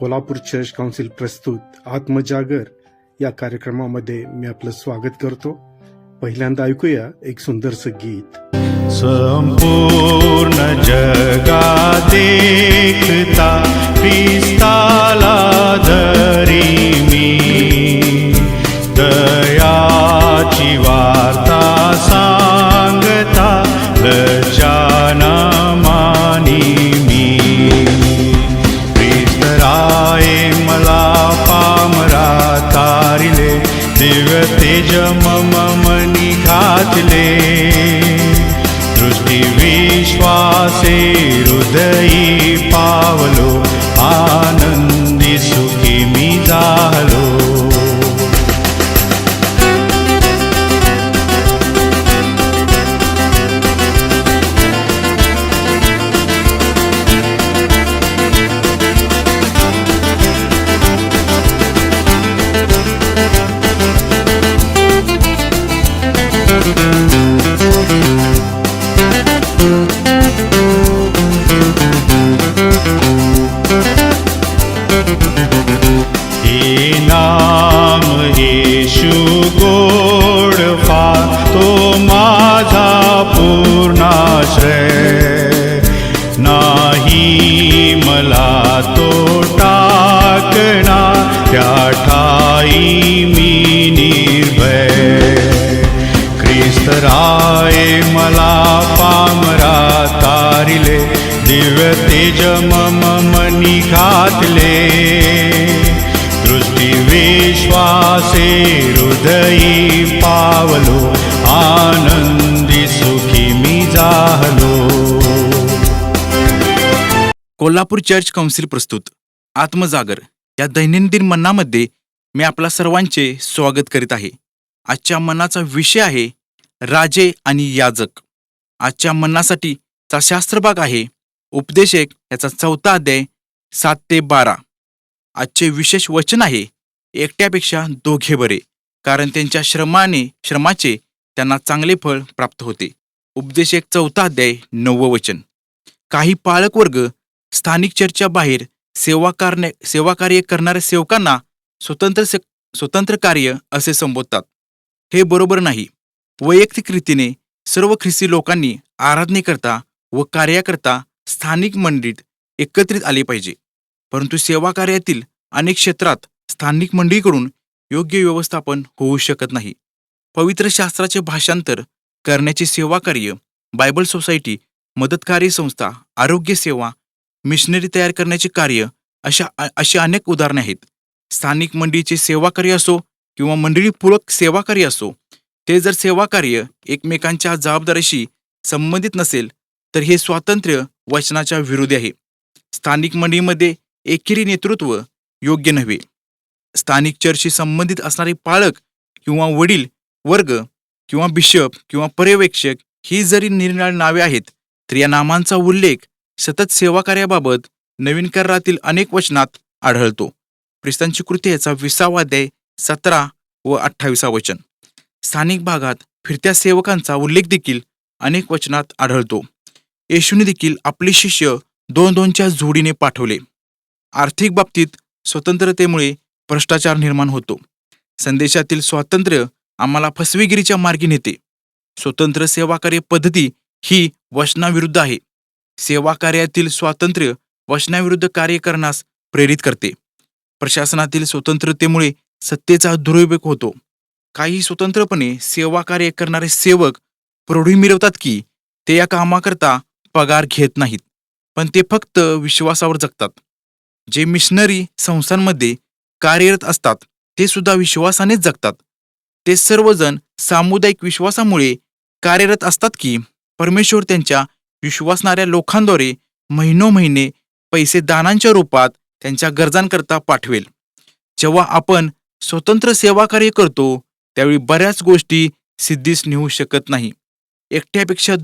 Kolhapur church council प्रस्तुत आत्मजागर या कार्यक्रमामध्ये मी आपलं स्वागत करतो. पहिल्यांदा ऐकूया एक सुंदरसं गीत. संपूर्ण जगा देखता ख्रिस्ताला धरी मी, दयाची वार्ता सांगता लज्जाना मानी मी. ख्रिस्त राये मला पामरा तारिले, दिव्य तेज मम मनी घातले. दृष्टी विश्वासे हृदयी पावलो, आनंदी सुखी मी झालो. हे नाम येशू गोड फार, तो माझा पूर्णाश्रय. नाही मला तो टाकणा, त्या ठाई मी निर्भय. ख्रिस्त राये मला पामरा तारिले, दिव्य तेज मम मनी घातले. दृष्टी विश्वासे हृदयी पावलो, आनंदी सुखी मी झालो. कोल्हापूर चर्च काउन्सिल प्रस्तुत आत्मजागर या दैनंदिन मन्नामध्ये मी आपल्या सर्वांचे स्वागत करीत आहे. आजच्या मन्नाचा विषय आहे राजे आणि याजक. आजच्या मन्नासाठीचा शास्त्रभाग आहे उपदेशक याचा 4 अध्याय 7 ते 12. आजचे विशेष वचन आहे एकट्यापेक्षा दोघे बरे, कारण त्यांच्या श्रमाचे त्यांना चांगले फळ प्राप्त होते. उपदेशक 4 अध्याय 9 वचन. काही पालक वर्ग स्थानिक चर्चच्या बाहेर सेवाकार्य करणाऱ्या सेवकांना स्वतंत्र कार्य असे संबोधतात. हे बरोबर नाही. वैयक्तिक रीतीने सर्व ख्रिस्ती लोकांनी आराधनेकरता व कार्याकरता स्थानिक मंडळीत एकत्रित आले पाहिजे. परंतु सेवा कार्यातील अनेक क्षेत्रात स्थानिक मंडळीकडून योग्य व्यवस्थापन होऊ शकत नाही. पवित्र शास्त्राचे भाषांतर करण्याचे सेवा कार्य, बायबल सोसायटी, मदतकार्य संस्था, आरोग्य सेवा, मिशनरी तयार करण्याचे कार्य अशी अनेक उदाहरणे आहेत. स्थानिक मंडळीचे सेवा कार्य असो किंवा मंडळीपूरक सेवा कार्य असो, ते जर सेवा कार्य एकमेकांच्या जबाबदारीशी संबंधित नसेल तर हे स्वातंत्र्य वचनाच्या विरोधी आहे. स्थानिक मंडळीमध्ये एकेरी नेतृत्व योग्य नव्हे. स्थानिक चर्चशी संबंधित असणारे पालक किंवा वडील वर्ग किंवा बिशप किंवा पर्यवेक्षक ही जरी निरनिराळी नावे आहेत, तर या नामांचा उल्लेख सतत सेवा कार्याबाबत नवीन करारातील अनेक वचनात आढळतो. ख्रिस्तांची कृती याचा 20 अध्याय 17 व 28 वचन. स्थानिक भागात फिरत्या सेवकांचा उल्लेख देखील अनेक वचनात आढळतो. येशूने देखील आपले शिष्य 2-2च्या जोडीने पाठवले. आर्थिक बाबतीत स्वतंत्रतेमुळे भ्रष्टाचार निर्माण होतो. संदेशातील स्वातंत्र्य आम्हाला फसवेगिरीच्या मार्गी नेते. स्वतंत्र सेवाकार्य पद्धती ही वचनाविरुद्ध आहे. सेवा कार्यातील स्वातंत्र्य वचनाविरुद्ध कार्य करण्यास प्रेरित करते. प्रशासनातील स्वतंत्रतेमुळे सत्तेचा दुरुपयोग होतो. काही स्वतंत्रपणे सेवा कार्य करणारे सेवक प्रौढी मिरवतात की ते या कामाकरता पगार घेत नाहीत, पण ते फक्त विश्वासावर जगतात. जे मिशनरी संस्थांमध्ये कार्यरत असतात ते सुद्धा विश्वासानेच जगतात. ते सर्वजण सामुदायिक विश्वासामुळे कार्यरत असतात की परमेश्वर त्यांच्या विश्वासणाऱ्या लोकांद्वारे महिनोमहिने पैसे दानांच्या रूपात त्यांच्या गरजांकरता पाठवेल. जेव्हा आपण स्वतंत्र सेवाकार्य करतो त्यावेळी बऱ्याच गोष्टी सिद्धीस नेऊ शकत नाही. एकट्यापेक्षा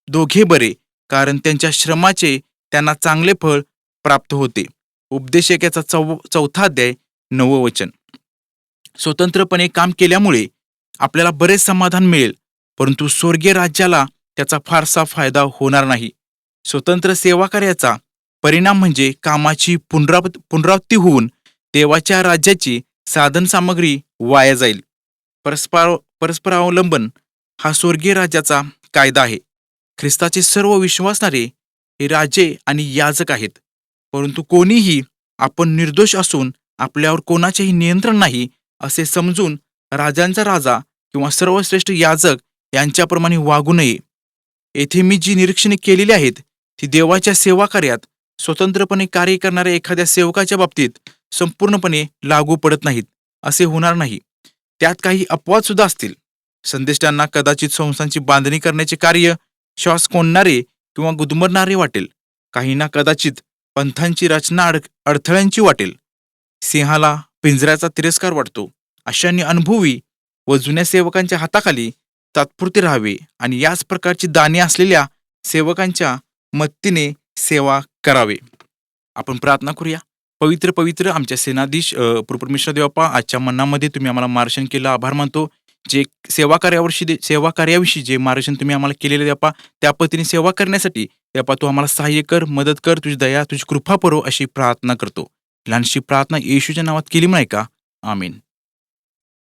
दोघे बरे, कारण त्यांच्या श्रमाचे त्यांना चांगले फळ प्राप्त होते. उपदेशक याचा 4 अध्याय 9 वचन. स्वतंत्रपणे काम केल्यामुळे आपल्याला बरेच समाधान मिळेल, परंतु स्वर्गीय राज्याला त्याचा फारसा फायदा होणार नाही. स्वतंत्र सेवाकार्याचा परिणाम म्हणजे कामाची पुनरावृत्ती होऊन देवाच्या राज्याची साधन सामग्री वाया जाईल. परस्परावलंबन हा स्वर्गीय राज्याचा कायदा आहे. ख्रिस्ताचे सर्व विश्वासणारे हे राजे आणि याजक आहेत. परंतु कोणीही आपण निर्दोष असून आपल्यावर कोणाचेही नियंत्रण नाही असे समजून राजांचा राजा किंवा सर्वश्रेष्ठ याजक यांच्याप्रमाणे वागू नये. येथे मी जी निरीक्षणे केलेली आहेत ती देवाच्या सेवा कार्यात स्वतंत्रपणे कार्य करणाऱ्या एखाद्या सेवकाच्या बाबतीत संपूर्णपणे लागू पडत नाहीत. असे होणार नाही. त्यात काही अपवाद सुद्धा असतील. संदेष्टांना कदाचित संस्थांची बांधणी करण्याचे कार्य श्वास कोंडणारे किंवा गुदमरणारे वाटेल. काहींना कदाचित पंथांची रचना अडथळ्यांची वाटेल. सिंहाला पिंजऱ्याचा तिरस्कार वाटतो. अशांनी अनुभवी व जुन्या सेवकांच्या हाताखाली तात्पुरते राहावे आणि याच प्रकारची दाने असलेल्या सेवकांच्या मदतीने सेवा करावे. आपण प्रार्थना करूया. पवित्र पवित्र आमच्या सेनाधीश परमेश्वर देवाप्पा, आजच्या मनामध्ये तुम्ही आम्हाला मार्गदर्शन केलं, आभार मानतो. जे सेवा कार्याविषयी जे मार्गदर्शन तुम्ही आम्हाला केलेले देवाप्पा, त्या पद्धतीने सेवा करण्यासाठी देवाप्पा तू आम्हाला सहाय्य कर, मदत कर. तुझी दया, तुझी कृपा पुरव अशी प्रार्थना करतो. लहानशी प्रार्थना येशूच्या नावात केली म्हणे का? आमीन.